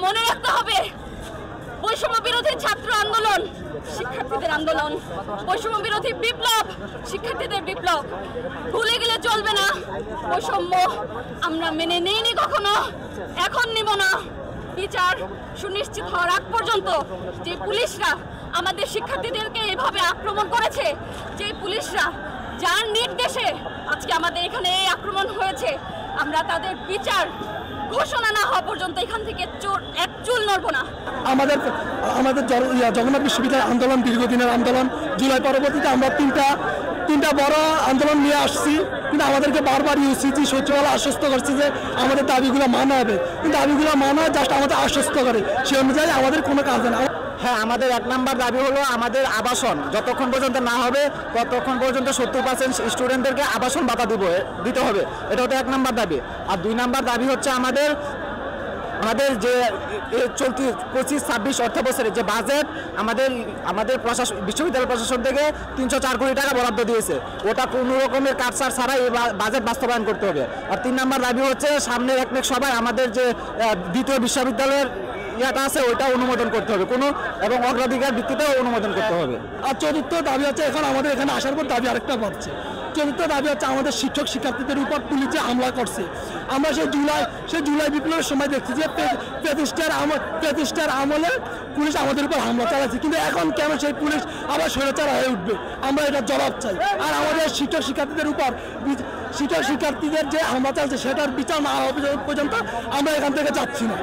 মনে রাখতে হবে বৈষম্য বিরোধী ছাত্র আন্দোলন শিক্ষার্থীদের আন্দোলন, বৈষম্য বিরোধী বিপ্লব শিক্ষার্থীদের বিপ্লব। ভুলে গেলে চলবে না, বৈষম্য আমরা মেনে নেইনি কখনো, এখন নিব না। বিচার সুনিশ্চিত হওয়ার আগ পর্যন্ত যে পুলিশরা আমাদের শিক্ষার্থীদেরকে এভাবে আক্রমণ করেছে, যে পুলিশরা যার নির্দেশে আজকে আমাদের এখানে এই আক্রমণ হয়েছে, আমরা তাদের বিচার ঘোষণা না হওয়া পর্যন্ত এখান থেকে এক চুল নড়ব না। আমাদের জগন্নাথ বিশ্ববিদ্যালয় আন্দোলন দীর্ঘদিনের আন্দোলন। জুলাই পরবর্তীতে আমরা তিনটা বড় আন্দোলন নিয়ে আসছি, কিন্তু আমাদেরকে বারবার ইউসিজি সচিবালয় আশ্বস্ত করছে যে আমাদের দাবিগুলো মানা হবে, কিন্তু দাবিগুলো মানা জাস্ট আমাদের আশ্বস্ত করে, সে অনুযায়ী আমাদের কোনো কাজ না। হ্যাঁ, আমাদের 1 নাম্বার দাবি হলো আমাদের আবাসন যতক্ষণ পর্যন্ত না হবে ততক্ষণ পর্যন্ত 70% স্টুডেন্টদেরকে আবাসন ভাতা দিতে হবে, এটা হচ্ছে 1 নাম্বার দাবি। আর 2 নাম্বার দাবি হচ্ছে আমাদের যে চলতি 25-26 অর্থ বছরের যে বাজেট আমাদের বিশ্ববিদ্যালয় প্রশাসন থেকে 304 কোটি টাকা বরাদ্দ দিয়েছে, ওটা কোনো রকমের কাটছাড় ছাড়াই এই বাজেট বাস্তবায়ন করতে হবে। আর 3 নাম্বার দাবি হচ্ছে সামনের একনেক সভায় আমাদের যে দ্বিতীয় বিশ্ববিদ্যালয়ের ইয়াটা আছে ওইটা অনুমোদন করতে হবে এবং অগ্রাধিকার ভিত্তিতেও অনুমোদন করতে হবে। আর চতুর্থ দাবি হচ্ছে, এখন আমাদের এখানে আসার পর দাবি আরেকটা বাড়ছে। চতুর্থ দাবি হচ্ছে আমাদের শিক্ষার্থীদের উপর পুলিশ যে হামলা করছে, আমরা সেই জুলাই বিপ্লবের সময় দেখছি যে প্রতিষ্ঠার আমলে পুলিশ আমাদের উপর হামলা চালাচ্ছে, কিন্তু এখন কেন সেই পুলিশ আবার স্বৈরাচার হয়ে উঠবে? আমরা এটা জবাব চাই। আর আমাদের শিক্ষার্থীদের উপর শিক্ষার্থীদের যে হামলা চালাচ্ছে সেটার বিচার না হওয়া পর্যন্ত আমরা এখান থেকে যাচ্ছি না।